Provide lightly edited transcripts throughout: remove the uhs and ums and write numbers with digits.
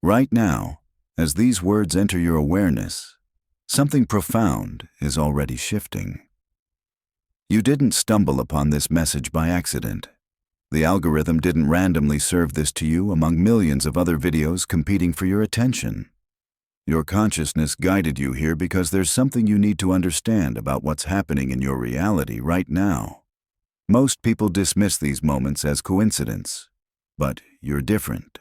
Right now, as these words enter your awareness, something profound is already shifting. You didn't stumble upon this message by accident. The algorithm didn't randomly serve this to you among millions of other videos competing for your attention. Your consciousness guided you here because there's something you need to understand about what's happening in your reality right now. Most people dismiss these moments as coincidence, but you're different.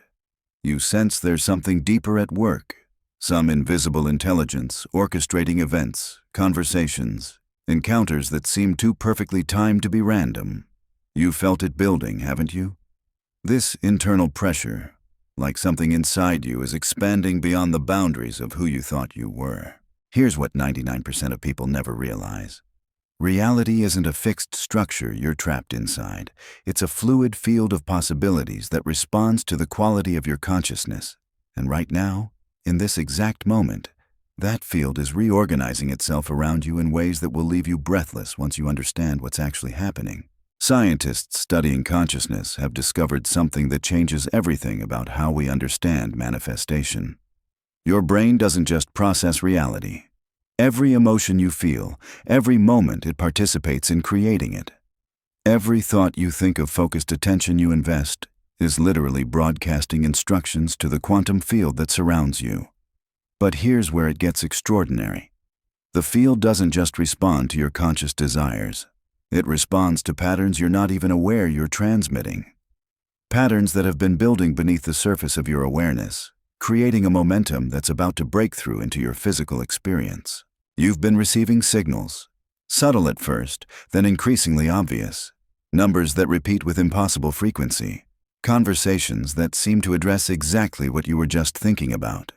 You sense there's something deeper at work, some invisible intelligence orchestrating events, conversations, encounters that seem too perfectly timed to be random. You felt it building, haven't you? This internal pressure, like something inside you, is expanding beyond the boundaries of who you thought you were. Here's what 99% of people never realize. Reality isn't a fixed structure you're trapped inside. It's a fluid field of possibilities that responds to the quality of your consciousness. And right now, in this exact moment, that field is reorganizing itself around you in ways that will leave you breathless once you understand what's actually happening. Scientists studying consciousness have discovered something that changes everything about how we understand manifestation. Your brain doesn't just process reality. Every emotion you feel, every moment it participates in creating it. Every thought you think of, focused attention you invest, is literally broadcasting instructions to the quantum field that surrounds you. But here's where it gets extraordinary. The field doesn't just respond to your conscious desires. It responds to patterns you're not even aware you're transmitting. Patterns that have been building beneath the surface of your awareness, creating a momentum that's about to break through into your physical experience. You've been receiving signals, subtle at first, then increasingly obvious. Numbers that repeat with impossible frequency. Conversations that seem to address exactly what you were just thinking about.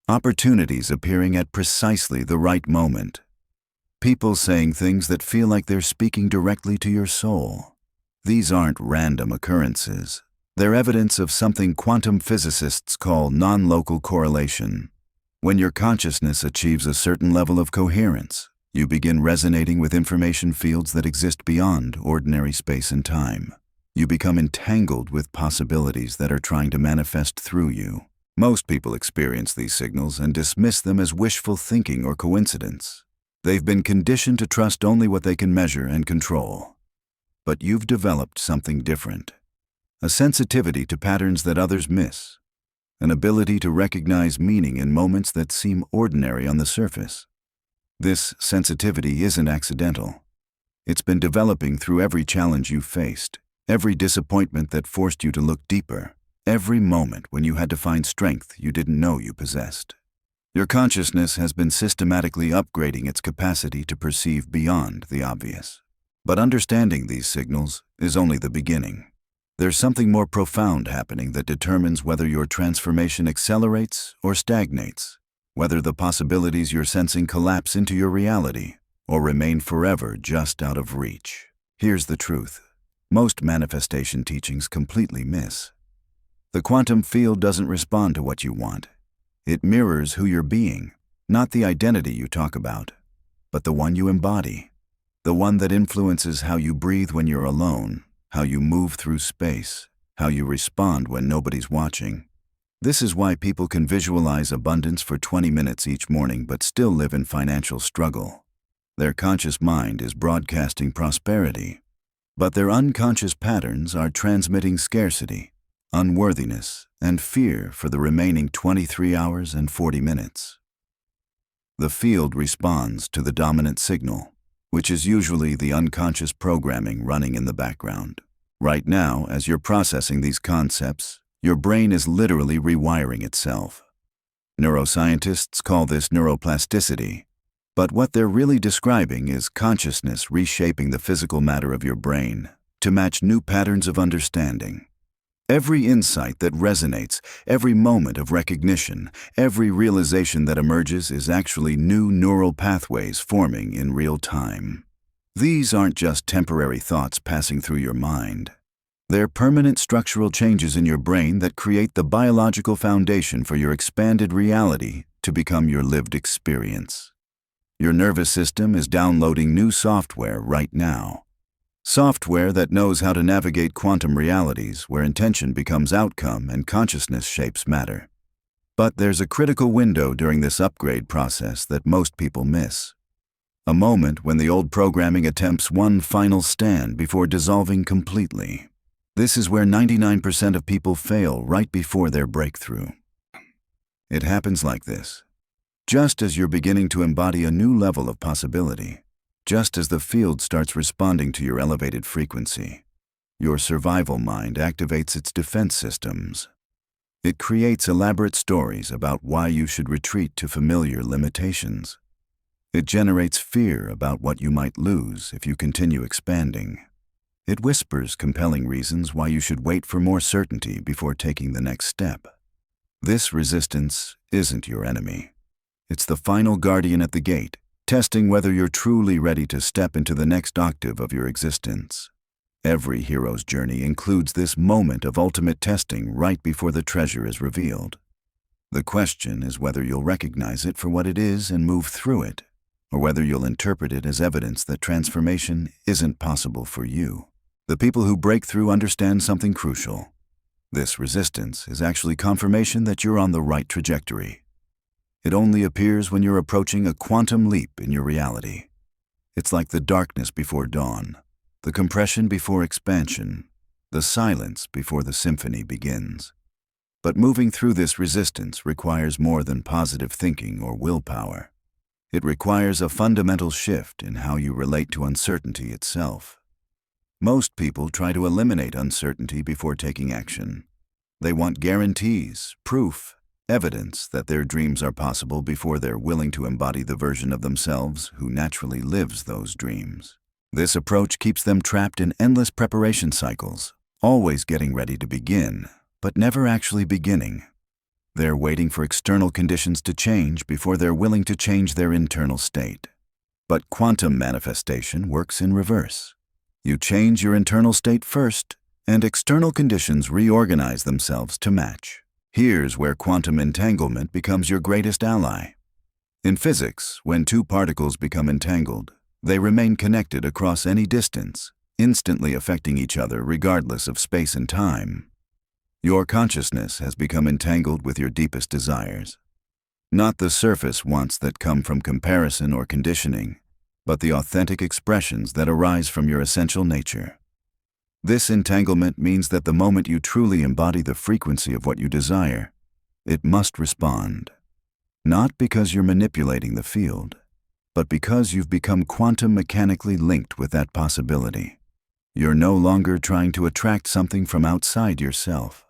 Opportunities appearing at precisely the right moment. People saying things that feel like they're speaking directly to your soul. These aren't random occurrences. They're evidence of something quantum physicists call non-local correlation. When your consciousness achieves a certain level of coherence, you begin resonating with information fields that exist beyond ordinary space and time. You become entangled with possibilities that are trying to manifest through you. Most people experience these signals and dismiss them as wishful thinking or coincidence. They've been conditioned to trust only what they can measure and control. But you've developed something different. A sensitivity to patterns that others miss. An ability to recognize meaning in moments that seem ordinary on the surface. This sensitivity isn't accidental. It's been developing through every challenge you've faced, every disappointment that forced you to look deeper, every moment when you had to find strength you didn't know you possessed. Your consciousness has been systematically upgrading its capacity to perceive beyond the obvious. But understanding these signals is only the beginning. There's something more profound happening that determines whether your transformation accelerates or stagnates, whether the possibilities you're sensing collapse into your reality or remain forever just out of reach. Here's the truth. Most manifestation teachings completely miss. The quantum field doesn't respond to what you want. It mirrors who you're being, not the identity you talk about, but the one you embody, the one that influences how you breathe when you're alone, how you move through space, how you respond when nobody's watching. This is why people can visualize abundance for 20 minutes each morning but still live in financial struggle. Their conscious mind is broadcasting prosperity, but their unconscious patterns are transmitting scarcity, unworthiness, and fear for the remaining 23 hours and 40 minutes. The field responds to the dominant signal, which is usually the unconscious programming running in the background. Right now, as you're processing these concepts, your brain is literally rewiring itself. Neuroscientists call this neuroplasticity, but what they're really describing is consciousness reshaping the physical matter of your brain to match new patterns of understanding. Every insight that resonates, every moment of recognition, every realization that emerges is actually new neural pathways forming in real time. These aren't just temporary thoughts passing through your mind. They're permanent structural changes in your brain that create the biological foundation for your expanded reality to become your lived experience. Your nervous system is downloading new software right now. Software that knows how to navigate quantum realities where intention becomes outcome and consciousness shapes matter. But there's a critical window during this upgrade process that most people miss. A moment when the old programming attempts one final stand before dissolving completely. This is where 99% of people fail right before their breakthrough. It happens like this. Just as you're beginning to embody a new level of possibility, just as the field starts responding to your elevated frequency, your survival mind activates its defense systems. It creates elaborate stories about why you should retreat to familiar limitations. It generates fear about what you might lose if you continue expanding. It whispers compelling reasons why you should wait for more certainty before taking the next step. This resistance isn't your enemy. It's the final guardian at the gate, testing whether you're truly ready to step into the next octave of your existence. Every hero's journey includes this moment of ultimate testing right before the treasure is revealed. The question is whether you'll recognize it for what it is and move through it, or whether you'll interpret it as evidence that transformation isn't possible for you. The people who break through understand something crucial. This resistance is actually confirmation that you're on the right trajectory. It only appears when you're approaching a quantum leap in your reality. It's like the darkness before dawn, the compression before expansion, the silence before the symphony begins. But moving through this resistance requires more than positive thinking or willpower. It requires a fundamental shift in how you relate to uncertainty itself. Most people try to eliminate uncertainty before taking action. They want guarantees, proof, evidence that their dreams are possible before they're willing to embody the version of themselves who naturally lives those dreams. This approach keeps them trapped in endless preparation cycles, always getting ready to begin, but never actually beginning. They're waiting for external conditions to change before they're willing to change their internal state. But quantum manifestation works in reverse. You change your internal state first, and external conditions reorganize themselves to match. Here's where quantum entanglement becomes your greatest ally. In physics, when two particles become entangled, they remain connected across any distance, instantly affecting each other regardless of space and time. Your consciousness has become entangled with your deepest desires. Not the surface wants that come from comparison or conditioning, but the authentic expressions that arise from your essential nature. This entanglement means that the moment you truly embody the frequency of what you desire, it must respond. Not because you're manipulating the field, but because you've become quantum mechanically linked with that possibility. You're no longer trying to attract something from outside yourself.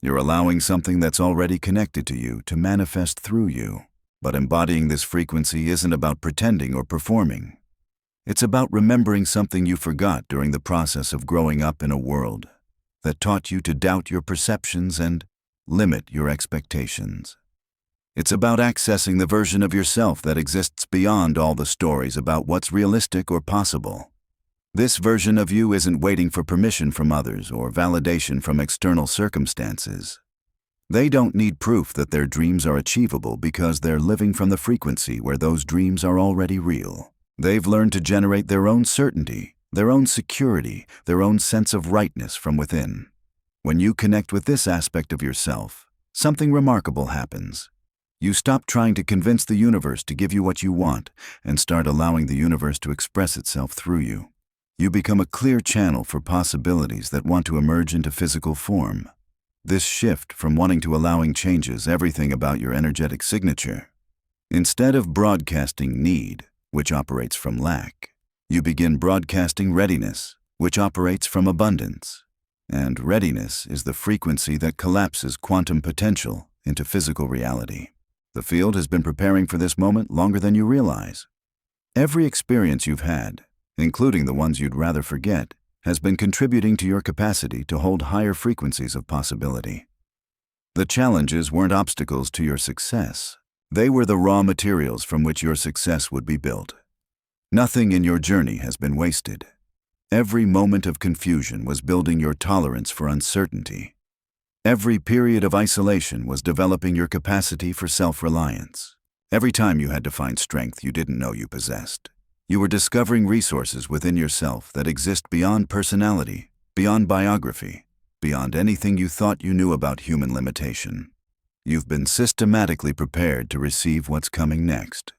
You're allowing something that's already connected to you to manifest through you. But embodying this frequency isn't about pretending or performing. It's about remembering something you forgot during the process of growing up in a world that taught you to doubt your perceptions and limit your expectations. It's about accessing the version of yourself that exists beyond all the stories about what's realistic or possible. This version of you isn't waiting for permission from others or validation from external circumstances. They don't need proof that their dreams are achievable because they're living from the frequency where those dreams are already real. They've learned to generate their own certainty, their own security, their own sense of rightness from within. When you connect with this aspect of yourself, something remarkable happens. You stop trying to convince the universe to give you what you want and start allowing the universe to express itself through you. You become a clear channel for possibilities that want to emerge into physical form. This shift from wanting to allowing changes everything about your energetic signature. Instead of broadcasting need, which operates from lack, you begin broadcasting readiness, which operates from abundance. And readiness is the frequency that collapses quantum potential into physical reality. The field has been preparing for this moment longer than you realize. Every experience you've had, including the ones you'd rather forget, has been contributing to your capacity to hold higher frequencies of possibility. The challenges weren't obstacles to your success. They were the raw materials from which your success would be built. Nothing in your journey has been wasted. Every moment of confusion was building your tolerance for uncertainty. Every period of isolation was developing your capacity for self-reliance. Every time you had to find strength you didn't know you possessed, you were discovering resources within yourself that exist beyond personality, beyond biography, beyond anything you thought you knew about human limitation. You've been systematically prepared to receive what's coming next.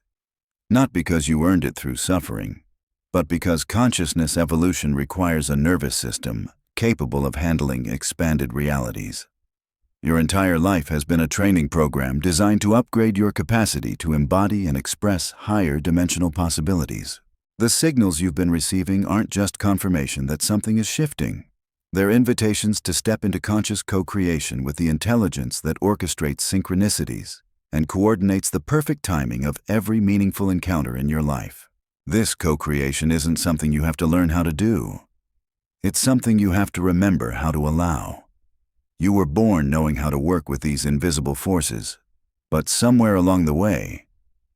Not because you earned it through suffering, but because consciousness evolution requires a nervous system capable of handling expanded realities. Your entire life has been a training program designed to upgrade your capacity to embody and express higher dimensional possibilities. The signals you've been receiving aren't just confirmation that something is shifting. They're invitations to step into conscious co-creation with the intelligence that orchestrates synchronicities and coordinates the perfect timing of every meaningful encounter in your life. This co-creation isn't something you have to learn how to do. It's something you have to remember how to allow. You were born knowing how to work with these invisible forces, but somewhere along the way,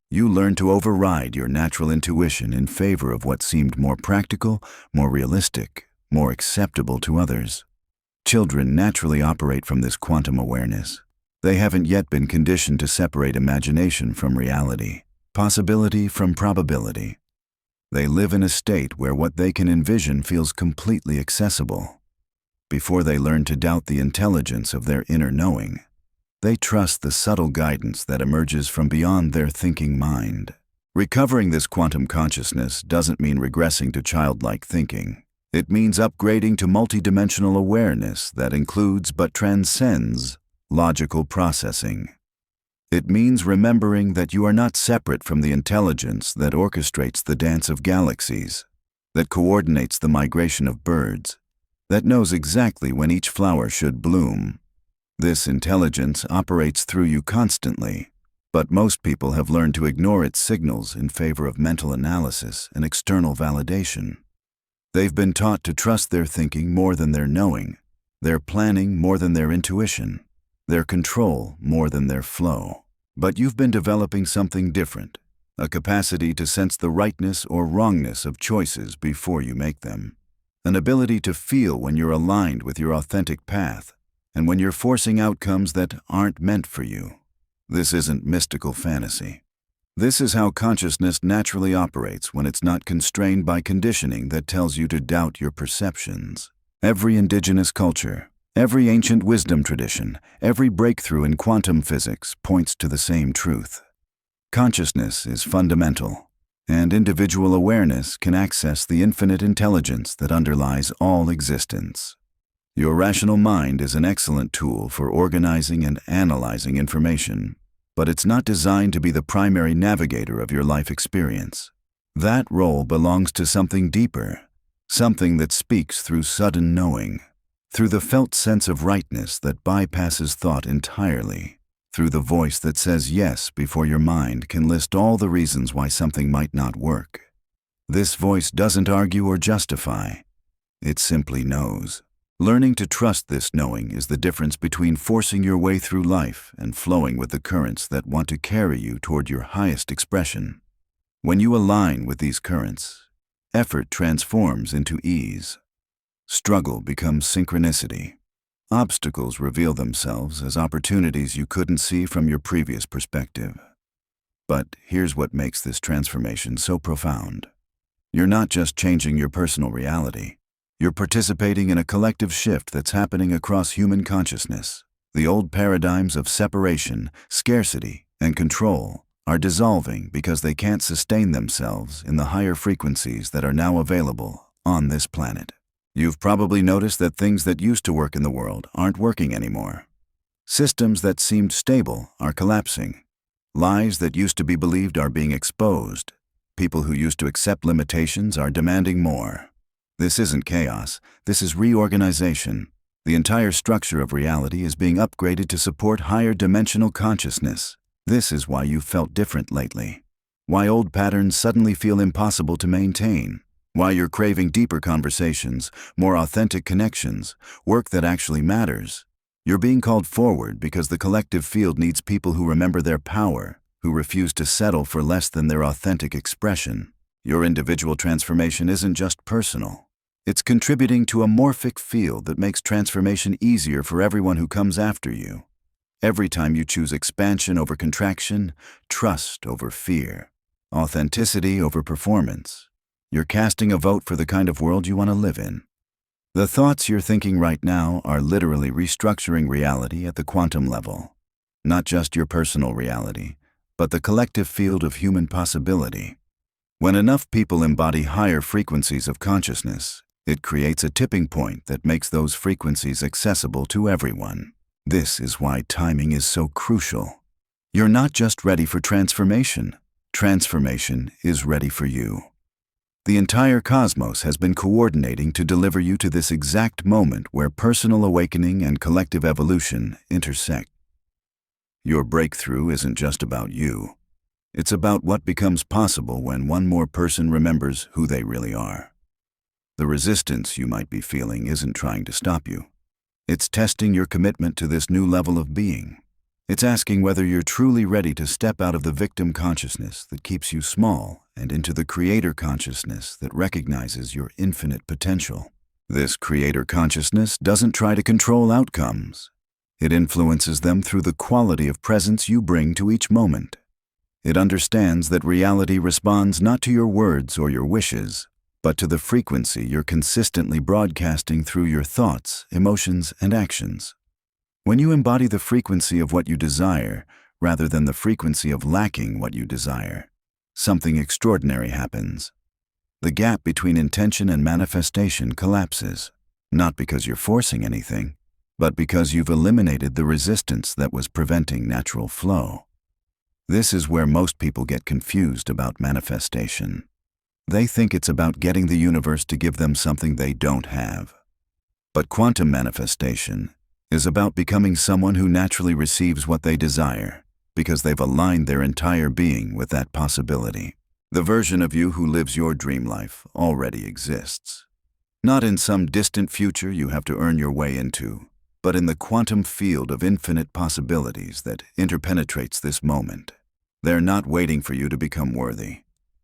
you learned to override your natural intuition in favor of what seemed more practical, more realistic, more acceptable to others. Children naturally operate from this quantum awareness. They haven't yet been conditioned to separate imagination from reality, possibility from probability. They live in a state where what they can envision feels completely accessible. Before they learn to doubt the intelligence of their inner knowing, they trust the subtle guidance that emerges from beyond their thinking mind. Recovering this quantum consciousness doesn't mean regressing to childlike thinking. It means upgrading to multidimensional awareness that includes but transcends logical processing. It means remembering that you are not separate from the intelligence that orchestrates the dance of galaxies, that coordinates the migration of birds, that knows exactly when each flower should bloom. This intelligence operates through you constantly, but most people have learned to ignore its signals in favor of mental analysis and external validation. They've been taught to trust their thinking more than their knowing, their planning more than their intuition, their control more than their flow. But you've been developing something different, a capacity to sense the rightness or wrongness of choices before you make them, an ability to feel when you're aligned with your authentic path and when you're forcing outcomes that aren't meant for you. This isn't mystical fantasy. This is how consciousness naturally operates when it's not constrained by conditioning that tells you to doubt your perceptions. Every indigenous culture, every ancient wisdom tradition, every breakthrough in quantum physics points to the same truth. Consciousness is fundamental, and individual awareness can access the infinite intelligence that underlies all existence. Your rational mind is an excellent tool for organizing and analyzing information, but it's not designed to be the primary navigator of your life experience. That role belongs to something deeper, something that speaks through sudden knowing, through the felt sense of rightness that bypasses thought entirely, through the voice that says yes before your mind can list all the reasons why something might not work. This voice doesn't argue or justify. It simply knows. Learning to trust this knowing is the difference between forcing your way through life and flowing with the currents that want to carry you toward your highest expression. When you align with these currents, effort transforms into ease. Struggle becomes synchronicity. Obstacles reveal themselves as opportunities you couldn't see from your previous perspective. But here's what makes this transformation so profound. You're not just changing your personal reality. You're participating in a collective shift that's happening across human consciousness. The old paradigms of separation, scarcity, and control are dissolving because they can't sustain themselves in the higher frequencies that are now available on this planet. You've probably noticed that things that used to work in the world aren't working anymore. Systems that seemed stable are collapsing. Lies that used to be believed are being exposed. People who used to accept limitations are demanding more. This isn't chaos, this is reorganization. The entire structure of reality is being upgraded to support higher dimensional consciousness. This is why you've felt different lately. Why old patterns suddenly feel impossible to maintain. Why you're craving deeper conversations, more authentic connections, work that actually matters. You're being called forward because the collective field needs people who remember their power, who refuse to settle for less than their authentic expression. Your individual transformation isn't just personal. It's contributing to a morphic field that makes transformation easier for everyone who comes after you. Every time you choose expansion over contraction, trust over fear, authenticity over performance, you're casting a vote for the kind of world you want to live in. The thoughts you're thinking right now are literally restructuring reality at the quantum level. not just your personal reality, but the collective field of human possibility. When enough people embody higher frequencies of consciousness, it creates a tipping point that makes those frequencies accessible to everyone. This is why timing is so crucial. You're not just ready for transformation. Transformation is ready for you. The entire cosmos has been coordinating to deliver you to this exact moment where personal awakening and collective evolution intersect. Your breakthrough isn't just about you. It's about what becomes possible when one more person remembers who they really are. The resistance you might be feeling isn't trying to stop you. It's testing your commitment to this new level of being. It's asking whether you're truly ready to step out of the victim consciousness that keeps you small and into the creator consciousness that recognizes your infinite potential. This creator consciousness doesn't try to control outcomes. It influences them through the quality of presence you bring to each moment. It understands that reality responds not to your words or your wishes, but to the frequency you're consistently broadcasting through your thoughts, emotions, and actions. When you embody the frequency of what you desire, rather than the frequency of lacking what you desire, something extraordinary happens. The gap between intention and manifestation collapses, not because you're forcing anything, but because you've eliminated the resistance that was preventing natural flow. This is where most people get confused about manifestation. They think it's about getting the universe to give them something they don't have. But quantum manifestation is about becoming someone who naturally receives what they desire, because they've aligned their entire being with that possibility. The version of you who lives your dream life already exists. Not in some distant future you have to earn your way into, but in the quantum field of infinite possibilities that interpenetrates this moment. They're not waiting for you to become worthy.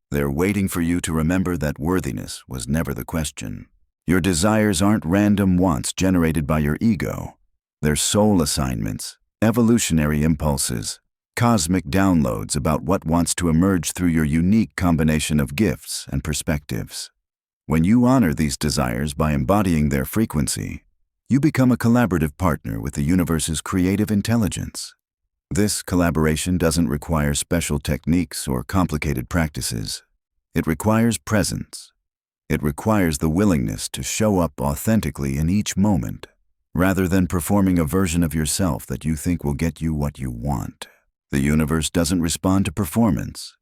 They're waiting for you to remember that worthiness was never the question. Your desires aren't random wants generated by your ego. They're soul assignments, evolutionary impulses, cosmic downloads about what wants to emerge through your unique combination of gifts and perspectives. When you honor these desires by embodying their frequency, you become a collaborative partner with the universe's creative intelligence. This collaboration doesn't require special techniques or complicated practices. It requires presence. It requires the willingness to show up authentically in each moment, rather than performing a version of yourself that you think will get you what you want. The universe doesn't respond to performance.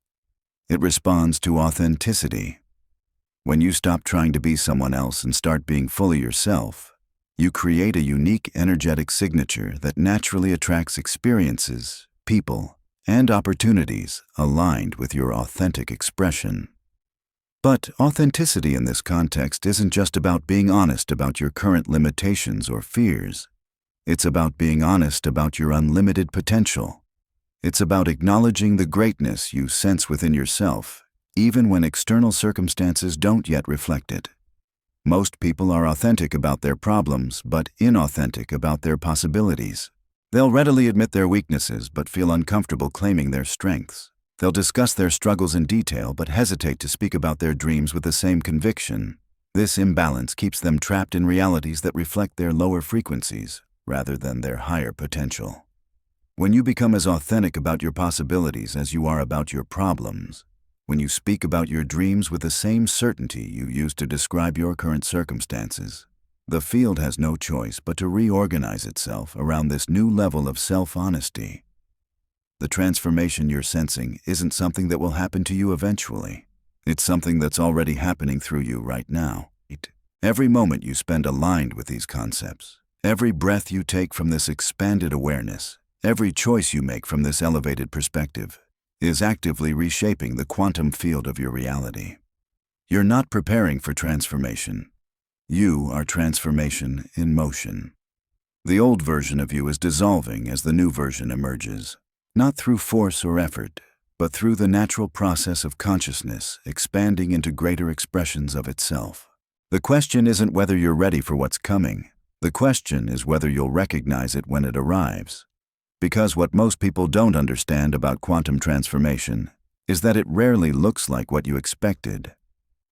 It responds to authenticity. When you stop trying to be someone else and start being fully yourself, you create a unique energetic signature that naturally attracts experiences, people, and opportunities aligned with your authentic expression. But authenticity in this context isn't just about being honest about your current limitations or fears. It's about being honest about your unlimited potential. It's about acknowledging the greatness you sense within yourself, even when external circumstances don't yet reflect it. Most people are authentic about their problems, but inauthentic about their possibilities. They'll readily admit their weaknesses, but feel uncomfortable claiming their strengths. They'll discuss their struggles in detail, but hesitate to speak about their dreams with the same conviction. This imbalance keeps them trapped in realities that reflect their lower frequencies, rather than their higher potential. When you become as authentic about your possibilities as you are about your problems, when you speak about your dreams with the same certainty you use to describe your current circumstances, the field has no choice but to reorganize itself around this new level of self-honesty. The transformation you're sensing isn't something that will happen to you eventually. It's something that's already happening through you right now. Every moment you spend aligned with these concepts, every breath you take from this expanded awareness, every choice you make from this elevated perspective, is actively reshaping the quantum field of your reality. You're not preparing for transformation. You are transformation in motion. The old version of you is dissolving as the new version emerges, not through force or effort, but through the natural process of consciousness expanding into greater expressions of itself. The question isn't whether you're ready for what's coming. The question is whether you'll recognize it when it arrives. Because what most people don't understand about quantum transformation is that it rarely looks like what you expected.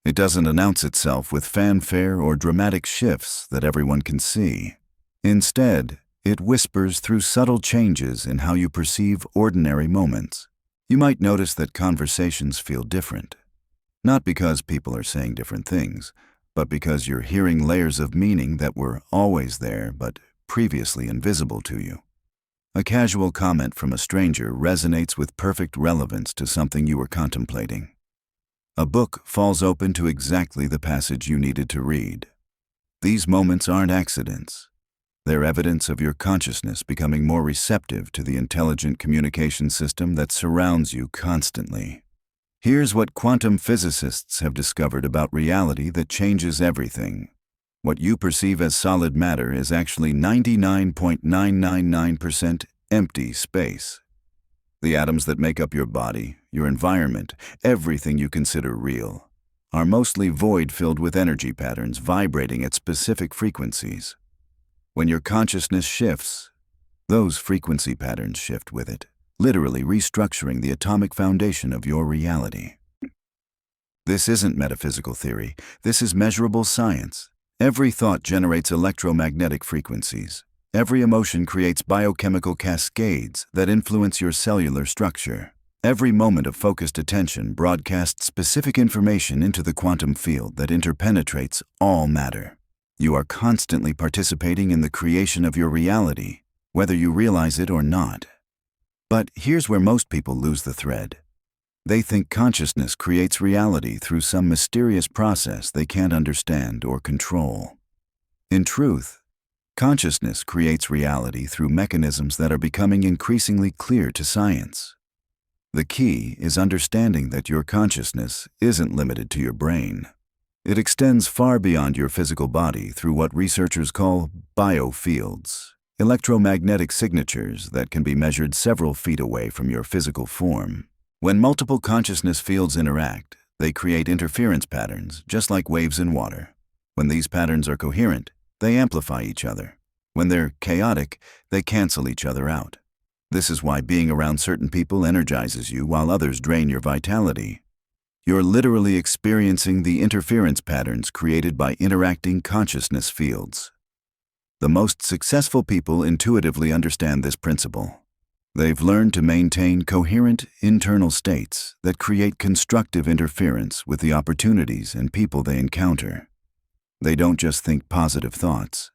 It doesn't announce itself with fanfare or dramatic shifts that everyone can see. Instead, It whispers through subtle changes in how you perceive ordinary moments. You might notice that conversations feel different. Not because people are saying different things, but because you're hearing layers of meaning that were always there but previously invisible to you. A casual comment from a stranger resonates with perfect relevance to something you were contemplating. A book falls open to exactly the passage you needed to read. These moments aren't accidents. They're evidence of your consciousness becoming more receptive to the intelligent communication system that surrounds you constantly. Here's what quantum physicists have discovered about reality that changes everything. What you perceive as solid matter is actually 99.999% empty space. The atoms that make up your body, your environment, everything you consider real, are mostly void filled with energy patterns vibrating at specific frequencies. When your consciousness shifts, those frequency patterns shift with it, literally restructuring the atomic foundation of your reality. This isn't metaphysical theory. This is measurable science. Every thought generates electromagnetic frequencies. Every emotion creates biochemical cascades that influence your cellular structure. Every moment of focused attention broadcasts specific information into the quantum field that interpenetrates all matter. You are constantly participating in the creation of your reality, whether you realize it or not. But here's where most people lose the thread. They think consciousness creates reality through some mysterious process they can't understand or control. In truth, consciousness creates reality through mechanisms that are becoming increasingly clear to science. The key is understanding that your consciousness isn't limited to your brain. It extends far beyond your physical body through what researchers call biofields, electromagnetic signatures that can be measured several feet away from your physical form. When multiple consciousness fields interact, they create interference patterns, just like waves in water. When these patterns are coherent, they amplify each other. When they're chaotic, they cancel each other out. This is why being around certain people energizes you while others drain your vitality. You're literally experiencing the interference patterns created by interacting consciousness fields. The most successful people intuitively understand this principle. They've learned to maintain coherent internal states that create constructive interference with the opportunities and people they encounter. They don't just think positive thoughts.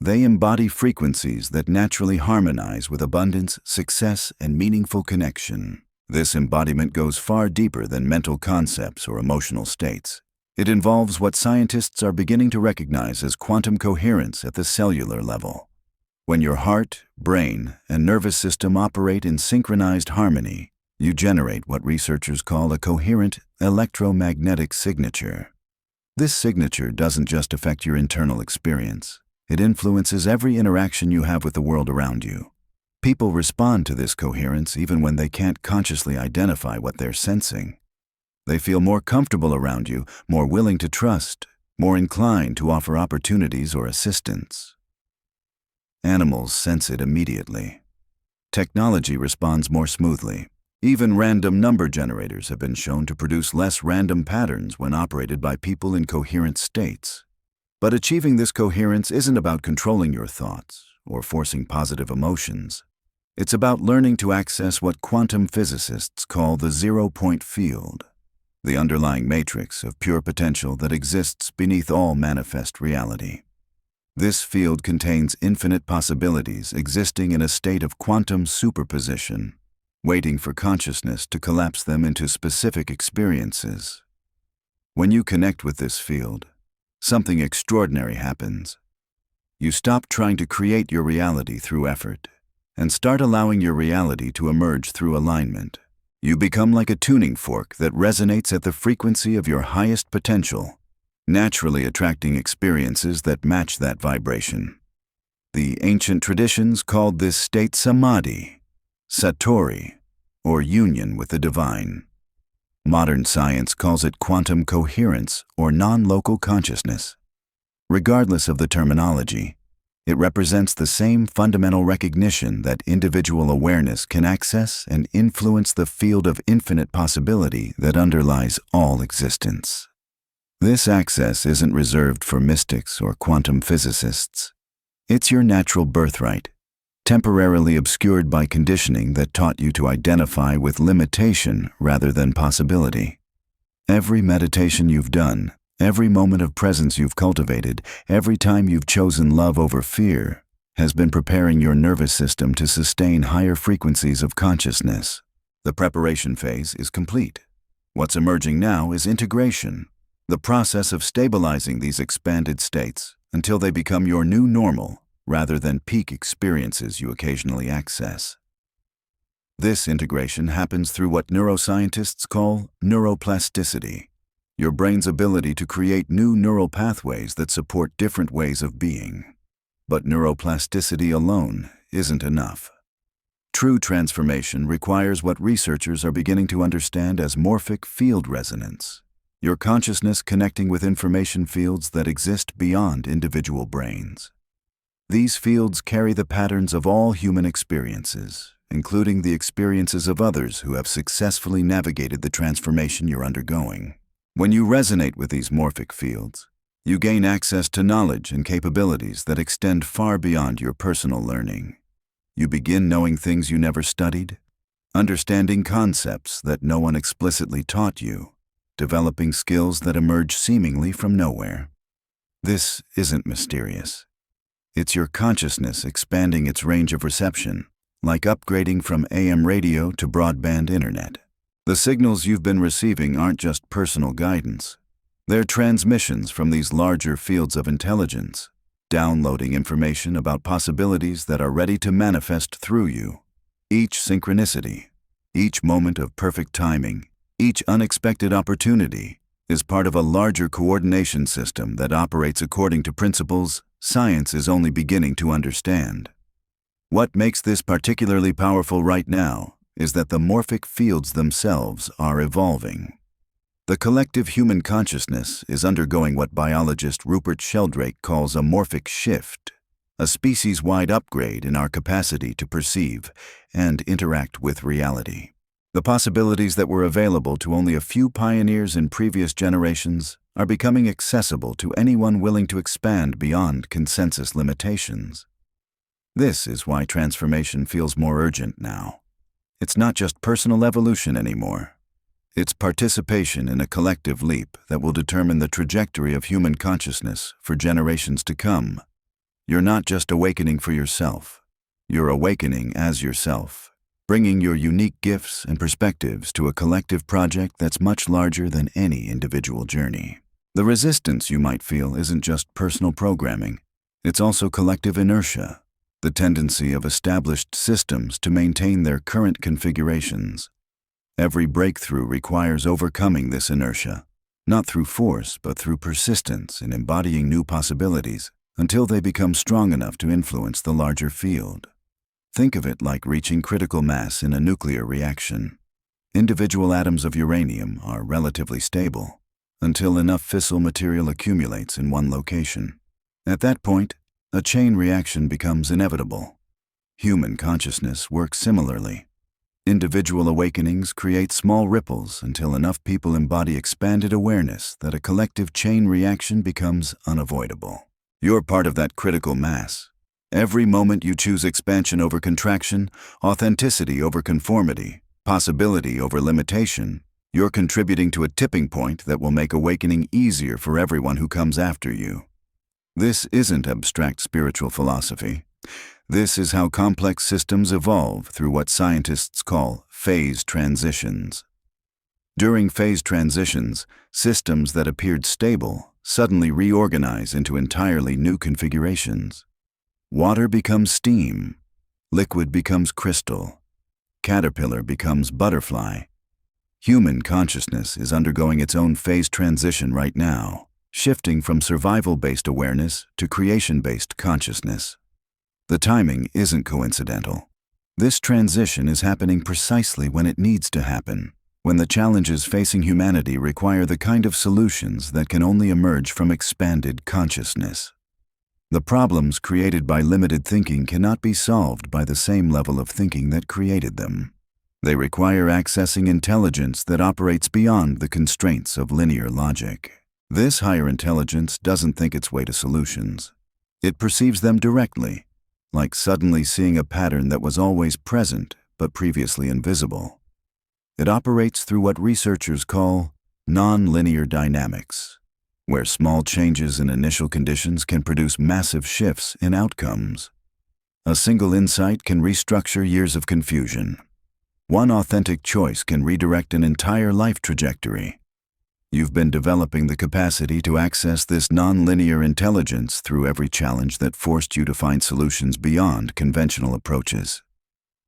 They embody frequencies that naturally harmonize with abundance, success, and meaningful connection. This embodiment goes far deeper than mental concepts or emotional states. It involves what scientists are beginning to recognize as quantum coherence at the cellular level. When your heart, brain, and nervous system operate in synchronized harmony, you generate what researchers call a coherent electromagnetic signature. This signature doesn't just affect your internal experience. It influences every interaction you have with the world around you. People respond to this coherence even when they can't consciously identify what they're sensing. They feel more comfortable around you, more willing to trust, more inclined to offer opportunities or assistance. Animals sense it immediately. Technology responds more smoothly. Even random number generators have been shown to produce less random patterns when operated by people in coherent states. But achieving this coherence isn't about controlling your thoughts or forcing positive emotions. It's about learning to access what quantum physicists call the zero-point field, the underlying matrix of pure potential that exists beneath all manifest reality. This field contains infinite possibilities existing in a state of quantum superposition, waiting for consciousness to collapse them into specific experiences. When you connect with this field, something extraordinary happens. You stop trying to create your reality through effort and start allowing your reality to emerge through alignment. You become like a tuning fork that resonates at the frequency of your highest potential, naturally attracting experiences that match that vibration. The ancient traditions called this state samadhi, satori, or union with the divine. Modern science calls it quantum coherence or non-local consciousness. Regardless of the terminology, it represents the same fundamental recognition that individual awareness can access and influence the field of infinite possibility that underlies all existence. This access isn't reserved for mystics or quantum physicists. It's your natural birthright, temporarily obscured by conditioning that taught you to identify with limitation rather than possibility. Every meditation you've done, every moment of presence you've cultivated, every time you've chosen love over fear, has been preparing your nervous system to sustain higher frequencies of consciousness. The preparation phase is complete. What's emerging now is integration, the process of stabilizing these expanded states until they become your new normal rather than peak experiences you occasionally access. This integration happens through what neuroscientists call neuroplasticity, your brain's ability to create new neural pathways that support different ways of being. But neuroplasticity alone isn't enough. True transformation requires what researchers are beginning to understand as morphic field resonance, your consciousness connecting with information fields that exist beyond individual brains. These fields carry the patterns of all human experiences, including the experiences of others who have successfully navigated the transformation you're undergoing. When you resonate with these morphic fields, you gain access to knowledge and capabilities that extend far beyond your personal learning. You begin knowing things you never studied, understanding concepts that no one explicitly taught you, developing skills that emerge seemingly from nowhere. This isn't mysterious. It's your consciousness expanding its range of reception, like upgrading from AM radio to broadband internet. The signals you've been receiving aren't just personal guidance. They're transmissions from these larger fields of intelligence, downloading information about possibilities that are ready to manifest through you. Each synchronicity, each moment of perfect timing, each unexpected opportunity is part of a larger coordination system that operates according to principles science is only beginning to understand. What makes this particularly powerful right now is that the morphic fields themselves are evolving. The collective human consciousness is undergoing what biologist Rupert Sheldrake calls a morphic shift, a species-wide upgrade in our capacity to perceive and interact with reality. The possibilities that were available to only a few pioneers in previous generations are becoming accessible to anyone willing to expand beyond consensus limitations. This is why transformation feels more urgent now. It's not just personal evolution anymore. It's participation in a collective leap that will determine the trajectory of human consciousness for generations to come. You're not just awakening for yourself. You're awakening as yourself, bringing your unique gifts and perspectives to a collective project that's much larger than any individual journey. The resistance you might feel isn't just personal programming. It's also collective inertia, the tendency of established systems to maintain their current configurations. Every breakthrough requires overcoming this inertia, not through force but through persistence in embodying new possibilities until they become strong enough to influence the larger field. Think of it like reaching critical mass in a nuclear reaction. Individual atoms of uranium are relatively stable until enough fissile material accumulates in one location. At that point, a chain reaction becomes inevitable. Human consciousness works similarly. Individual awakenings create small ripples until enough people embody expanded awareness that a collective chain reaction becomes unavoidable. You're part of that critical mass. Every moment you choose expansion over contraction, authenticity over conformity, possibility over limitation, you're contributing to a tipping point that will make awakening easier for everyone who comes after you. This isn't abstract spiritual philosophy. This is how complex systems evolve through what scientists call phase transitions. During phase transitions, systems that appeared stable suddenly reorganize into entirely new configurations. Water becomes steam, liquid becomes crystal, caterpillar becomes butterfly. Human consciousness is undergoing its own phase transition right now, shifting from survival-based awareness to creation-based consciousness. The timing isn't coincidental. This transition is happening precisely when it needs to happen, when the challenges facing humanity require the kind of solutions that can only emerge from expanded consciousness. The problems created by limited thinking cannot be solved by the same level of thinking that created them. They require accessing intelligence that operates beyond the constraints of linear logic. This higher intelligence doesn't think its way to solutions. It perceives them directly, like suddenly seeing a pattern that was always present but previously invisible. It operates through what researchers call non-linear dynamics, where small changes in initial conditions can produce massive shifts in outcomes. A single insight can restructure years of confusion. One authentic choice can redirect an entire life trajectory. You've been developing the capacity to access this non-linear intelligence through every challenge that forced you to find solutions beyond conventional approaches.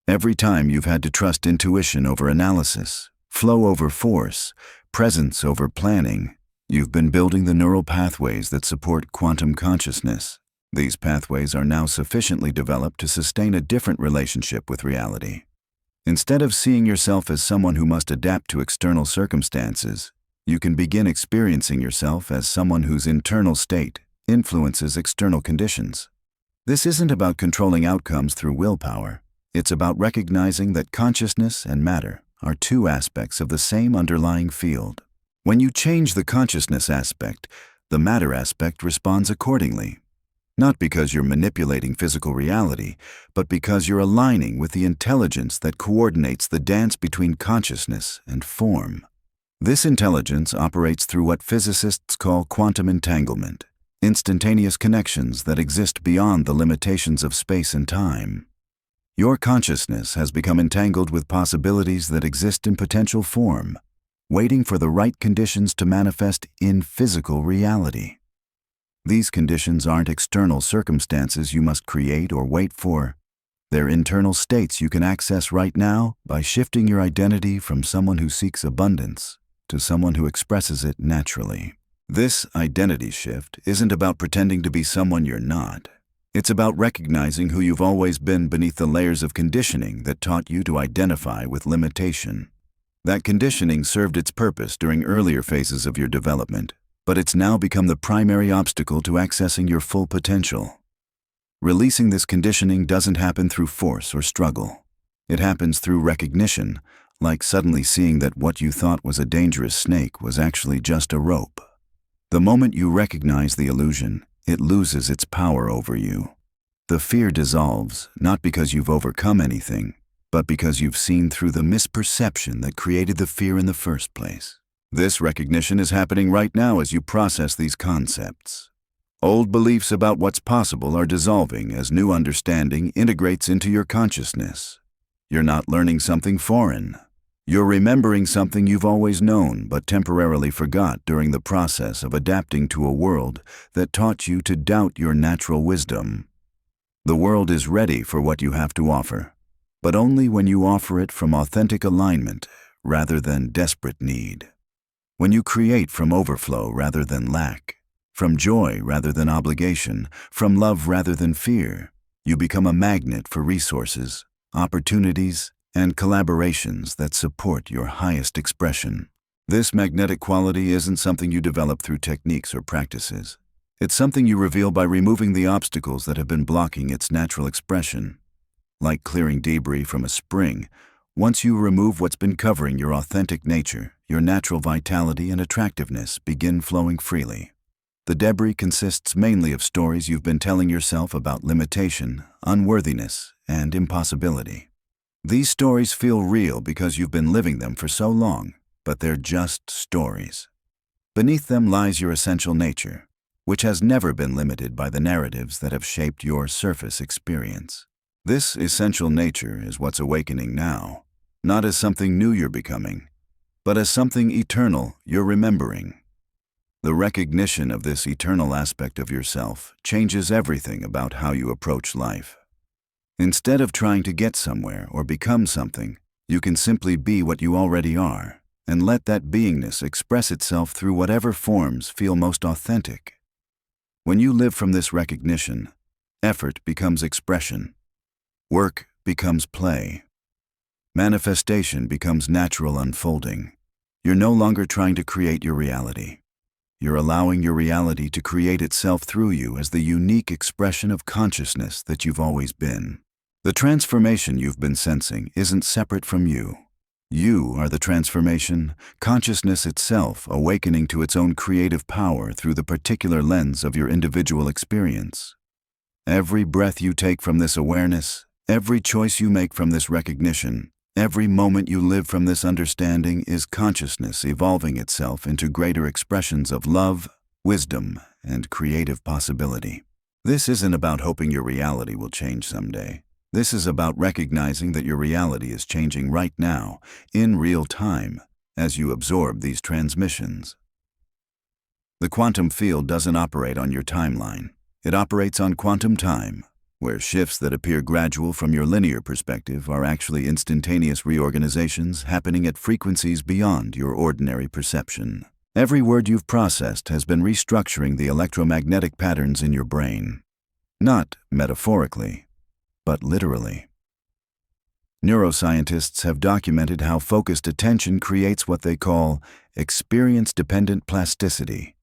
Every time you've had to trust intuition over analysis, flow over force, presence over planning, you've been building the neural pathways that support quantum consciousness. These pathways are now sufficiently developed to sustain a different relationship with reality. Instead of seeing yourself as someone who must adapt to external circumstances, you can begin experiencing yourself as someone whose internal state influences external conditions. This isn't about controlling outcomes through willpower. It's about recognizing that consciousness and matter are two aspects of the same underlying field. When you change the consciousness aspect, the matter aspect responds accordingly. Not because you're manipulating physical reality, but because you're aligning with the intelligence that coordinates the dance between consciousness and form. This intelligence operates through what physicists call quantum entanglement, instantaneous connections that exist beyond the limitations of space and time. Your consciousness has become entangled with possibilities that exist in potential form, waiting for the right conditions to manifest in physical reality. These conditions aren't external circumstances you must create or wait for. They're internal states you can access right now by shifting your identity from someone who seeks abundance to someone who expresses it naturally. This identity shift isn't about pretending to be someone you're not. It's about recognizing who you've always been beneath the layers of conditioning that taught you to identify with limitation. That conditioning served its purpose during earlier phases of your development, but it's now become the primary obstacle to accessing your full potential. Releasing this conditioning doesn't happen through force or struggle. It happens through recognition, like suddenly seeing that what you thought was a dangerous snake was actually just a rope. The moment you recognize the illusion, it loses its power over you. The fear dissolves, not because you've overcome anything, but because you've seen through the misperception that created the fear in the first place. This recognition is happening right now as you process these concepts. Old beliefs about what's possible are dissolving as new understanding integrates into your consciousness. You're not learning something foreign. You're remembering something you've always known but temporarily forgot during the process of adapting to a world that taught you to doubt your natural wisdom. The world is ready for what you have to offer, but only when you offer it from authentic alignment rather than desperate need. When you create from overflow rather than lack, from joy rather than obligation, from love rather than fear, you become a magnet for resources, opportunities, and collaborations that support your highest expression. This magnetic quality isn't something you develop through techniques or practices. It's something you reveal by removing the obstacles that have been blocking its natural expression. Like clearing debris from a spring, once you remove what's been covering your authentic nature, your natural vitality and attractiveness begin flowing freely. The debris consists mainly of stories you've been telling yourself about limitation, unworthiness, and impossibility. These stories feel real because you've been living them for so long, but they're just stories. Beneath them lies your essential nature, which has never been limited by the narratives that have shaped your surface experience. This essential nature is what's awakening now, not as something new you're becoming, but as something eternal you're remembering. The recognition of this eternal aspect of yourself changes everything about how you approach life. Instead of trying to get somewhere or become something, you can simply be what you already are, and let that beingness express itself through whatever forms feel most authentic. When you live from this recognition, effort becomes expression, work becomes play, manifestation becomes natural unfolding. You're no longer trying to create your reality. You're allowing your reality to create itself through you as the unique expression of consciousness that you've always been. The transformation you've been sensing isn't separate from you. You are the transformation, consciousness itself awakening to its own creative power through the particular lens of your individual experience. Every breath you take from this awareness, every choice you make from this recognition, every moment you live from this understanding is consciousness evolving itself into greater expressions of love, wisdom, and creative possibility. This isn't about hoping your reality will change someday. This is about recognizing that your reality is changing right now, in real time, as you absorb these transmissions. The quantum field doesn't operate on your timeline. It operates on quantum time, where shifts that appear gradual from your linear perspective are actually instantaneous reorganizations happening at frequencies beyond your ordinary perception. Every word you've processed has been restructuring the electromagnetic patterns in your brain. Not metaphorically, but literally. Neuroscientists have documented how focused attention creates what they call experience-dependent plasticity,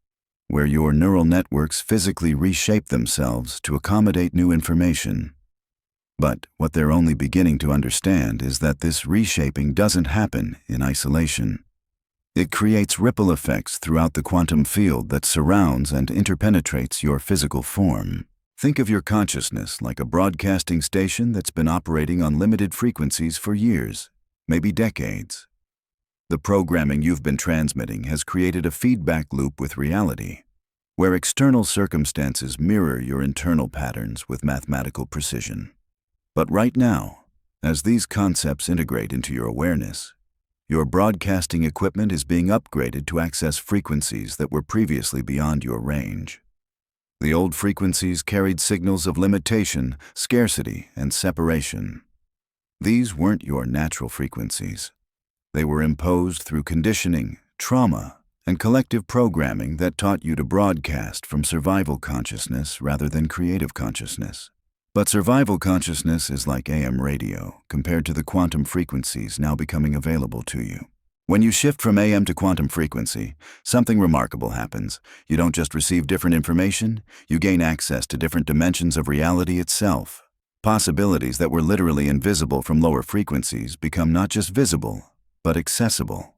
where your neural networks physically reshape themselves to accommodate new information. But what they're only beginning to understand is that this reshaping doesn't happen in isolation. It creates ripple effects throughout the quantum field that surrounds and interpenetrates your physical form. Think of your consciousness like a broadcasting station that's been operating on limited frequencies for years, maybe decades. The programming you've been transmitting has created a feedback loop with reality, where external circumstances mirror your internal patterns with mathematical precision. But right now, as these concepts integrate into your awareness, your broadcasting equipment is being upgraded to access frequencies that were previously beyond your range. The old frequencies carried signals of limitation, scarcity, and separation. These weren't your natural frequencies. They were imposed through conditioning, trauma, and collective programming that taught you to broadcast from survival consciousness rather than creative consciousness. But survival consciousness is like AM radio compared to the quantum frequencies now becoming available to you. When you shift from AM to quantum frequency, something remarkable happens. You don't just receive different information, you gain access to different dimensions of reality itself. Possibilities that were literally invisible from lower frequencies become not just visible, but accessible.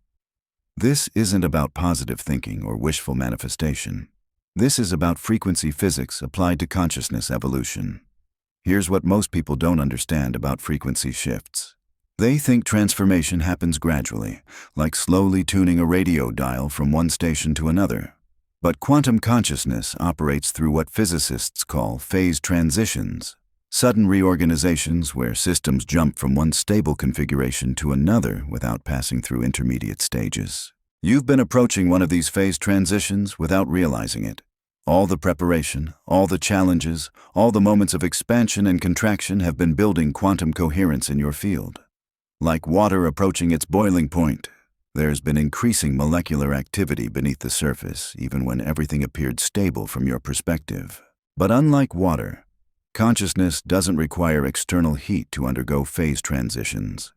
This isn't about positive thinking or wishful manifestation. This is about frequency physics applied to consciousness evolution. Here's what most people don't understand about frequency shifts. They think transformation happens gradually, like slowly tuning a radio dial from one station to another. But quantum consciousness operates through what physicists call phase transitions. Sudden reorganizations where systems jump from one stable configuration to another without passing through intermediate stages. You've been approaching one of these phase transitions without realizing it. All the preparation, all the challenges, all the moments of expansion and contraction have been building quantum coherence in your field. Like water approaching its boiling point, there's been increasing molecular activity beneath the surface, even when everything appeared stable from your perspective. But unlike water, consciousness doesn't require external heat to undergo phase transitions.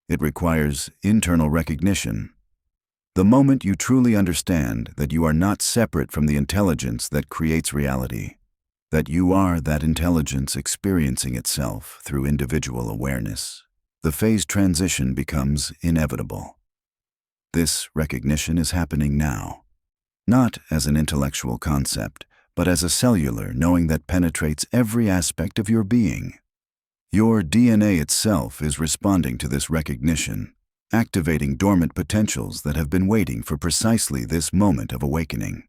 It requires internal recognition. The moment you truly understand that you are not separate from the intelligence that creates reality, that you are that intelligence experiencing itself through individual awareness, the phase transition becomes inevitable. This recognition is happening now, not as an intellectual concept, but as a cellular knowing that penetrates every aspect of your being. Your DNA itself is responding to this recognition, activating dormant potentials that have been waiting for precisely this moment of awakening.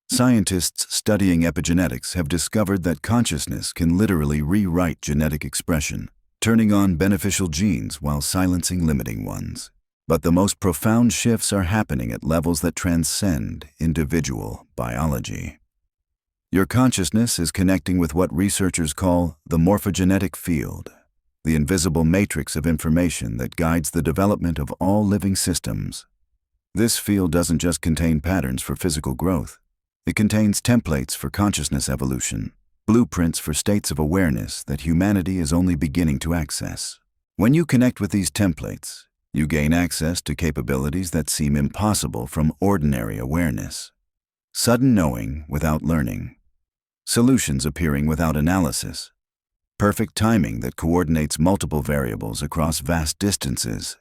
Scientists studying epigenetics have discovered that consciousness can literally rewrite genetic expression, turning on beneficial genes while silencing limiting ones. But the most profound shifts are happening at levels that transcend individual biology. Your consciousness is connecting with what researchers call the morphogenetic field, the invisible matrix of information that guides the development of all living systems. This field doesn't just contain patterns for physical growth. It contains templates for consciousness evolution, blueprints for states of awareness that humanity is only beginning to access. When you connect with these templates, you gain access to capabilities that seem impossible from ordinary awareness. Sudden knowing without learning. Solutions appearing without analysis. Perfect timing that coordinates multiple variables across vast distances.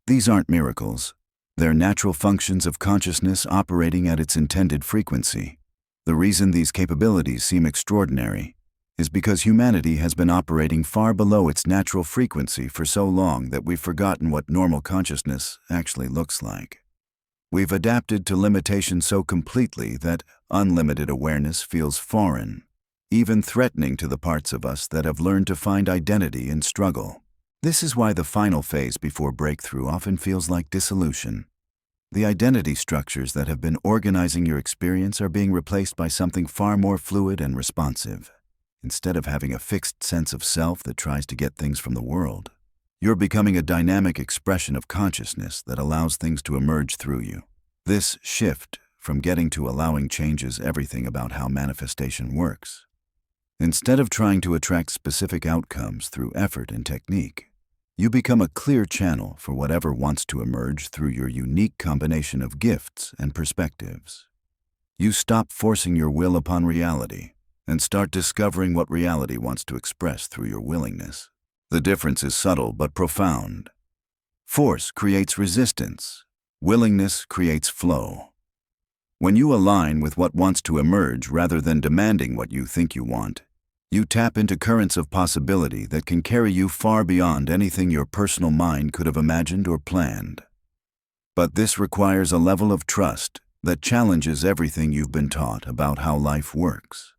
These aren't miracles. They're natural functions of consciousness operating at its intended frequency. The reason these capabilities seem extraordinary is because humanity has been operating far below its natural frequency for so long that we've forgotten what normal consciousness actually looks like. We've adapted to limitation so completely that unlimited awareness feels foreign, even threatening to the parts of us that have learned to find identity in struggle. This is why the final phase before breakthrough often feels like dissolution. The identity structures that have been organizing your experience are being replaced by something far more fluid and responsive. Instead of having a fixed sense of self that tries to get things from the world, you're becoming a dynamic expression of consciousness that allows things to emerge through you. This shift from getting to allowing changes everything about how manifestation works. Instead of trying to attract specific outcomes through effort and technique, you become a clear channel for whatever wants to emerge through your unique combination of gifts and perspectives. You stop forcing your will upon reality and start discovering what reality wants to express through your willingness. The difference is subtle but profound. Force creates resistance. Willingness creates flow. When you align with what wants to emerge rather than demanding what you think you want, you tap into currents of possibility that can carry you far beyond anything your personal mind could have imagined or planned. But this requires a level of trust that challenges everything you've been taught about how life works.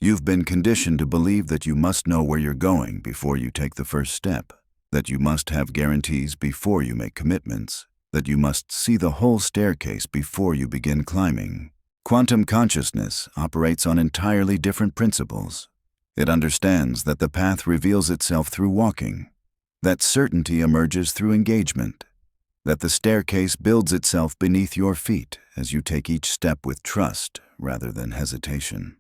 You've been conditioned to believe that you must know where you're going before you take the first step, that you must have guarantees before you make commitments, that you must see the whole staircase before you begin climbing. Quantum consciousness operates on entirely different principles. It understands that the path reveals itself through walking, that certainty emerges through engagement, that the staircase builds itself beneath your feet as you take each step with trust rather than hesitation.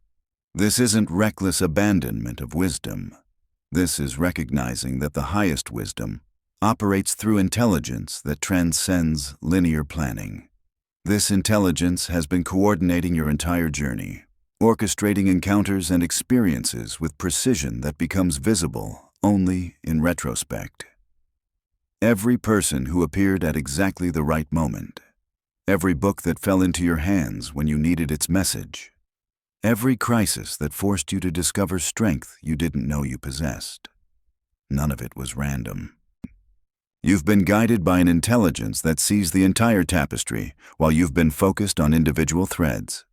This isn't reckless abandonment of wisdom. This is recognizing that the highest wisdom operates through intelligence that transcends linear planning. This intelligence has been coordinating your entire journey, orchestrating encounters and experiences with precision that becomes visible only in retrospect. Every person who appeared at exactly the right moment, every book that fell into your hands when you needed its message, every crisis that forced you to discover strength you didn't know you possessed. None of it was random. You've been guided by an intelligence that sees the entire tapestry while you've been focused on individual threads.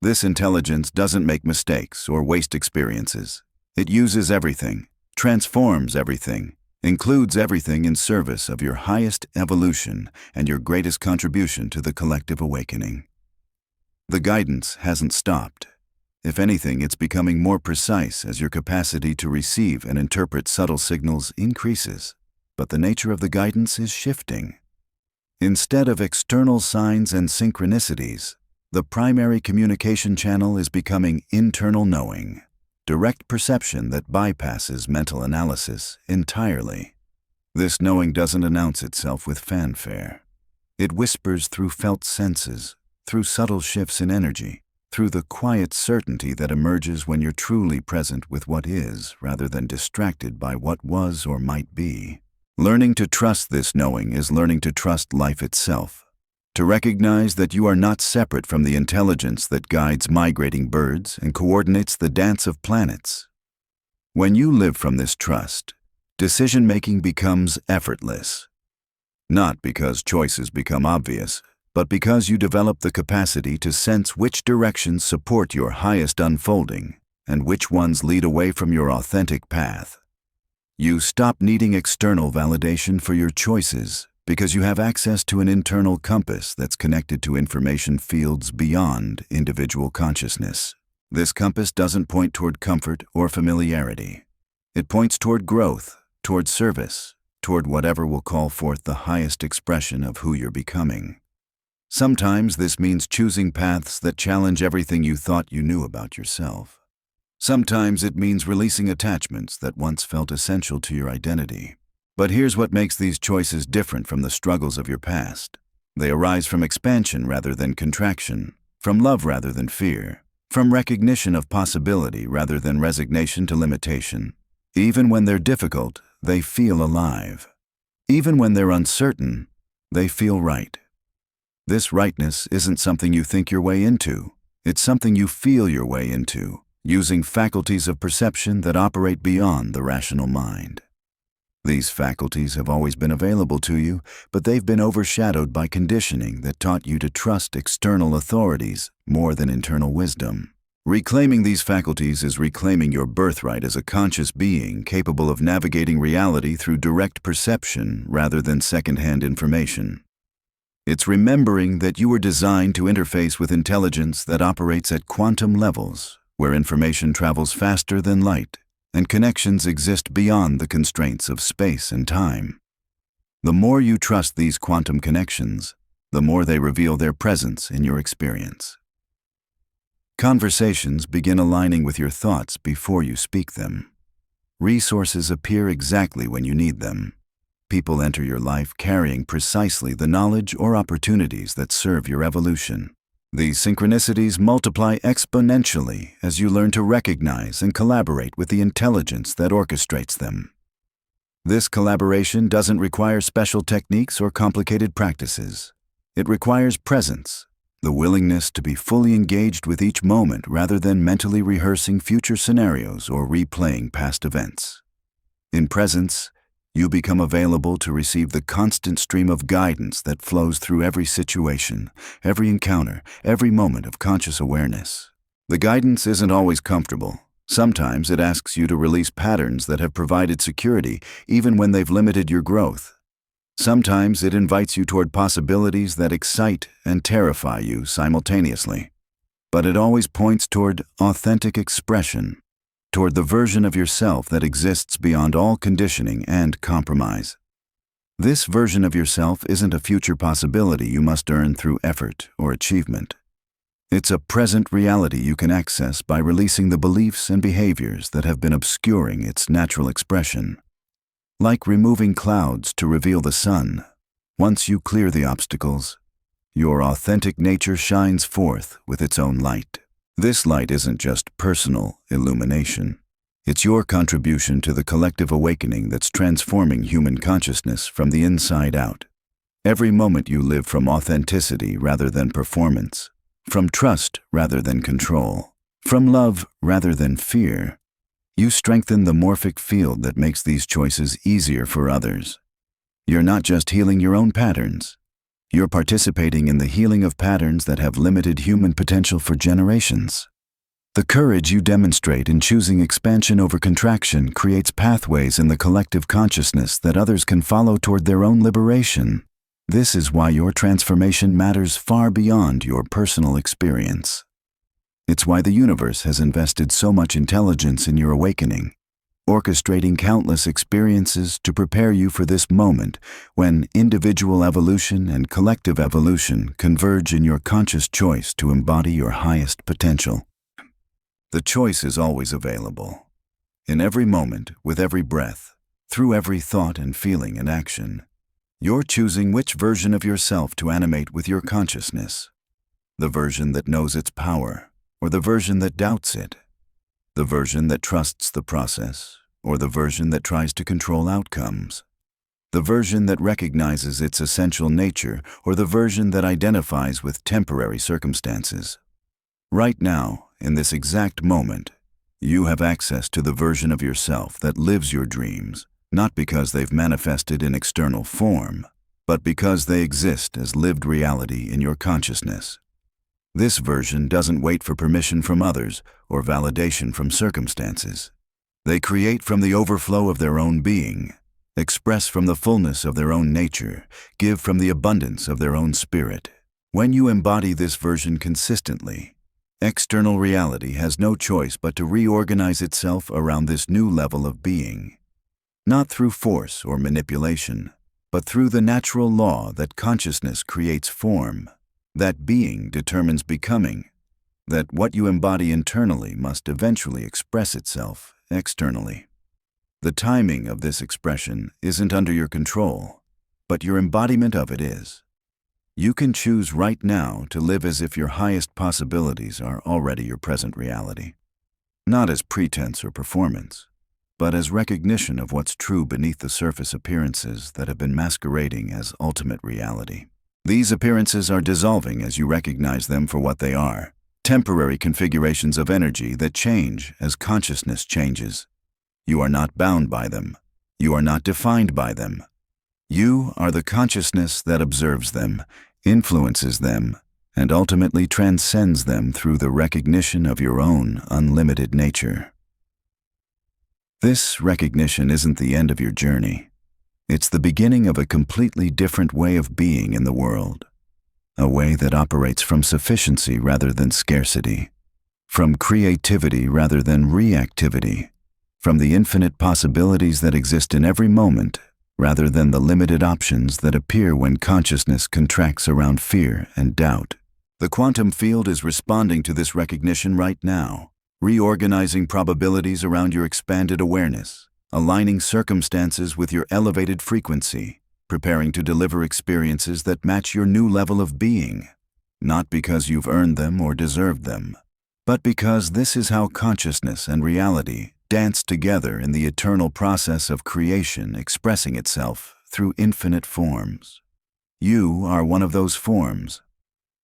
This intelligence doesn't make mistakes or waste experiences. It uses everything, transforms everything, includes everything in service of your highest evolution and your greatest contribution to the collective awakening. The guidance hasn't stopped. If anything, it's becoming more precise as your capacity to receive and interpret subtle signals increases, but the nature of the guidance is shifting. Instead of external signs and synchronicities, the primary communication channel is becoming internal knowing, direct perception that bypasses mental analysis entirely. This knowing doesn't announce itself with fanfare. It whispers through felt senses, through subtle shifts in energy, through the quiet certainty that emerges when you're truly present with what is rather than distracted by what was or might be. Learning to trust this knowing is learning to trust life itself, to recognize that you are not separate from the intelligence that guides migrating birds and coordinates the dance of planets. When you live from this trust, decision-making becomes effortless. Not because choices become obvious, but because you develop the capacity to sense which directions support your highest unfolding and which ones lead away from your authentic path. You stop needing external validation for your choices because you have access to an internal compass that's connected to information fields beyond individual consciousness. This compass doesn't point toward comfort or familiarity. It points toward growth, toward service, toward whatever will call forth the highest expression of who you're becoming. Sometimes this means choosing paths that challenge everything you thought you knew about yourself. Sometimes it means releasing attachments that once felt essential to your identity. But here's what makes these choices different from the struggles of your past. They arise from expansion rather than contraction, from love rather than fear, from recognition of possibility rather than resignation to limitation. Even when they're difficult, they feel alive. Even when they're uncertain, they feel right. This rightness isn't something you think your way into. It's something you feel your way into. using faculties of perception that operate beyond the rational mind. These faculties have always been available to you, but they've been overshadowed by conditioning that taught you to trust external authorities more than internal wisdom. Reclaiming these faculties is reclaiming your birthright as a conscious being capable of navigating reality through direct perception rather than second-hand information. It's remembering that you were designed to interface with intelligence that operates at quantum levels, where information travels faster than light, and connections exist beyond the constraints of space and time. The more you trust these quantum connections, the more they reveal their presence in your experience. Conversations begin aligning with your thoughts before you speak them. Resources appear exactly when you need them. People enter your life carrying precisely the knowledge or opportunities that serve your evolution. These synchronicities multiply exponentially as you learn to recognize and collaborate with the intelligence that orchestrates them. This collaboration doesn't require special techniques or complicated practices. It requires presence, the willingness to be fully engaged with each moment rather than mentally rehearsing future scenarios or replaying past events. In presence, you become available to receive the constant stream of guidance that flows through every situation, every encounter, every moment of conscious awareness. The guidance isn't always comfortable. Sometimes it asks you to release patterns that have provided security even when they've limited your growth. Sometimes it invites you toward possibilities that excite and terrify you simultaneously. But it always points toward authentic expression, toward the version of yourself that exists beyond all conditioning and compromise. This version of yourself isn't a future possibility you must earn through effort or achievement. It's a present reality you can access by releasing the beliefs and behaviors that have been obscuring its natural expression. Like removing clouds to reveal the sun, once you clear the obstacles, your authentic nature shines forth with its own light. This light isn't just personal illumination. It's your contribution to the collective awakening that's transforming human consciousness from the inside out. Every moment you live from authenticity rather than performance, from trust rather than control, from love rather than fear, you strengthen the morphic field that makes these choices easier for others. You're not just healing your own patterns. You're participating in the healing of patterns that have limited human potential for generations. The courage you demonstrate in choosing expansion over contraction creates pathways in the collective consciousness that others can follow toward their own liberation. This is why your transformation matters far beyond your personal experience. It's why the universe has invested so much intelligence in your awakening, orchestrating countless experiences to prepare you for this moment when individual evolution and collective evolution converge in your conscious choice to embody your highest potential. The choice is always available. In every moment, with every breath, through every thought and feeling and action, you're choosing which version of yourself to animate with your consciousness. The version that knows its power, or the version that doubts it. The version that trusts the process, or the version that tries to control outcomes. The version that recognizes its essential nature, or the version that identifies with temporary circumstances. Right now, in this exact moment, you have access to the version of yourself that lives your dreams, not because they've manifested in external form, but because they exist as lived reality in your consciousness. This version doesn't wait for permission from others or validation from circumstances. They create from the overflow of their own being, express from the fullness of their own nature, give from the abundance of their own spirit. When you embody this version consistently, external reality has no choice but to reorganize itself around this new level of being. Not through force or manipulation, but through the natural law that consciousness creates form, that being determines becoming, that what you embody internally must eventually express itself externally. The timing of this expression isn't under your control, but your embodiment of it is. You can choose right now to live as if your highest possibilities are already your present reality. Not as pretense or performance, but as recognition of what's true beneath the surface appearances that have been masquerading as ultimate reality. These appearances are dissolving as you recognize them for what they are: temporary configurations of energy that change as consciousness changes. You are not bound by them. You are not defined by them. You are the consciousness that observes them, influences them, and ultimately transcends them through the recognition of your own unlimited nature. This recognition isn't the end of your journey. It's the beginning of a completely different way of being in the world. A way that operates from sufficiency rather than scarcity, from creativity rather than reactivity, from the infinite possibilities that exist in every moment rather than the limited options that appear when consciousness contracts around fear and doubt. The quantum field is responding to this recognition right now, reorganizing probabilities around your expanded awareness, aligning circumstances with your elevated frequency, preparing to deliver experiences that match your new level of being, not because you've earned them or deserved them, but because this is how consciousness and reality dance together in the eternal process of creation expressing itself through infinite forms. You are one of those forms,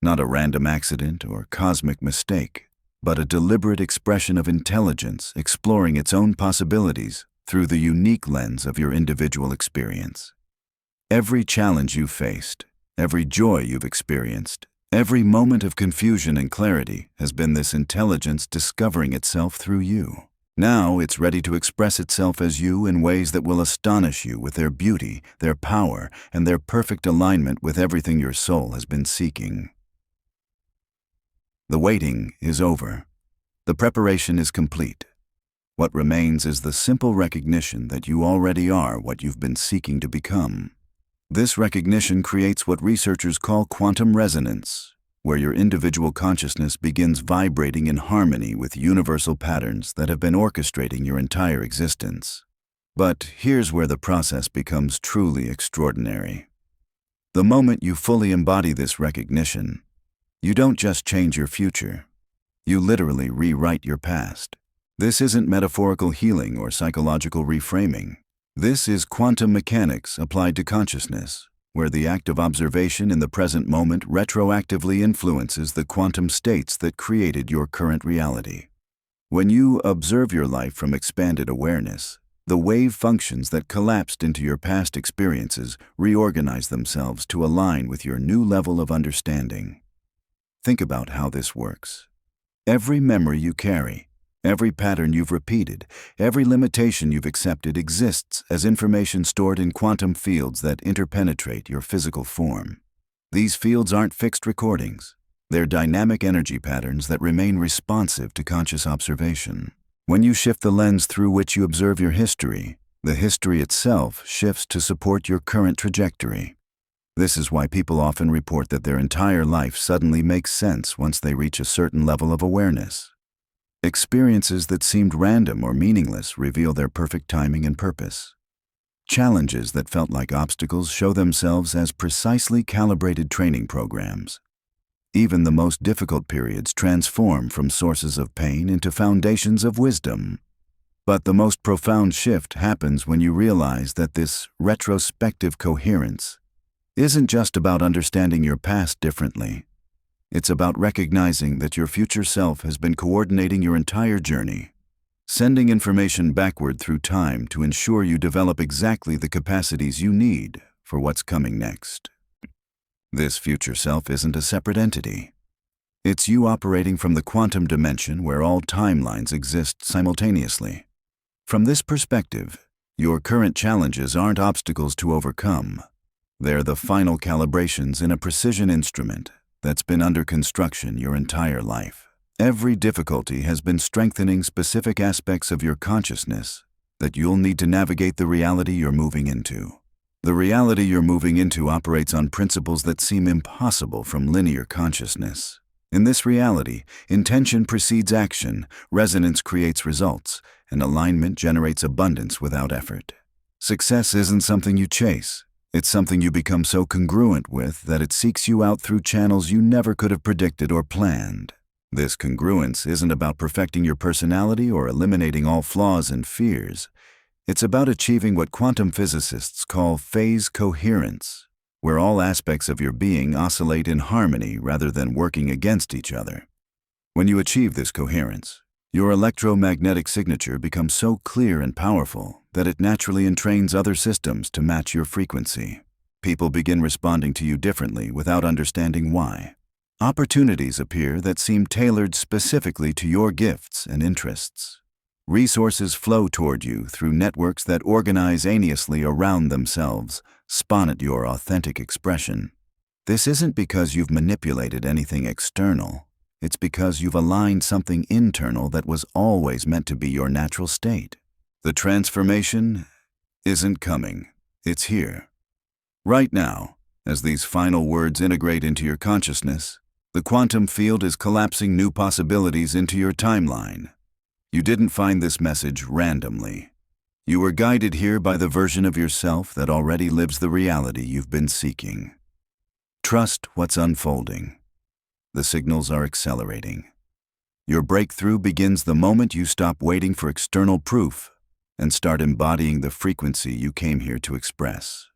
not a random accident or cosmic mistake, but a deliberate expression of intelligence exploring its own possibilities through the unique lens of your individual experience. Every challenge you've faced, every joy you've experienced, every moment of confusion and clarity has been this intelligence discovering itself through you. Now it's ready to express itself as you in ways that will astonish you with their beauty, their power, and their perfect alignment with everything your soul has been seeking. The waiting is over. The preparation is complete. What remains is the simple recognition that you already are what you've been seeking to become. This recognition creates what researchers call quantum resonance, where your individual consciousness begins vibrating in harmony with universal patterns that have been orchestrating your entire existence. But here's where the process becomes truly extraordinary. The moment you fully embody this recognition, you don't just change your future, you literally rewrite your past. This isn't metaphorical healing or psychological reframing. This is quantum mechanics applied to consciousness, where the act of observation in the present moment retroactively influences the quantum states that created your current reality. When you observe your life from expanded awareness, the wave functions that collapsed into your past experiences reorganize themselves to align with your new level of understanding. Think about how this works. Every memory you carry, every pattern you've repeated, every limitation you've accepted exists as information stored in quantum fields that interpenetrate your physical form. These fields aren't fixed recordings. They're dynamic energy patterns that remain responsive to conscious observation. When you shift the lens through which you observe your history, the history itself shifts to support your current trajectory. This is why people often report that their entire life suddenly makes sense once they reach a certain level of awareness. Experiences that seemed random or meaningless reveal their perfect timing and purpose. Challenges that felt like obstacles show themselves as precisely calibrated training programs. Even the most difficult periods transform from sources of pain into foundations of wisdom. But the most profound shift happens when you realize that this retrospective coherence isn't just about understanding your past differently. It's about recognizing that your future self has been coordinating your entire journey, sending information backward through time to ensure you develop exactly the capacities you need for what's coming next. This future self isn't a separate entity. It's you operating from the quantum dimension where all timelines exist simultaneously. From this perspective, your current challenges aren't obstacles to overcome. They're the final calibrations in a precision instrument that's been under construction your entire life. Every difficulty has been strengthening specific aspects of your consciousness that you'll need to navigate the reality you're moving into. The reality you're moving into operates on principles that seem impossible from linear consciousness. In this reality, intention precedes action, resonance creates results, and alignment generates abundance without effort. Success isn't something you chase. It's something you become so congruent with that it seeks you out through channels you never could have predicted or planned. This congruence isn't about perfecting your personality or eliminating all flaws and fears. It's about achieving what quantum physicists call phase coherence, where all aspects of your being oscillate in harmony rather than working against each other. When you achieve this coherence, your electromagnetic signature becomes so clear and powerful that it naturally entrains other systems to match your frequency. People begin responding to you differently without understanding why. Opportunities appear that seem tailored specifically to your gifts and interests. Resources flow toward you through networks that organize aimlessly around themselves, spawn at your authentic expression. This isn't because you've manipulated anything external. It's because you've aligned something internal that was always meant to be your natural state. The transformation isn't coming. It's here. Right now, as these final words integrate into your consciousness, the quantum field is collapsing new possibilities into your timeline. You didn't find this message randomly. You were guided here by the version of yourself that already lives the reality you've been seeking. Trust what's unfolding. The signals are accelerating. Your breakthrough begins the moment you stop waiting for external proof and start embodying the frequency you came here to express.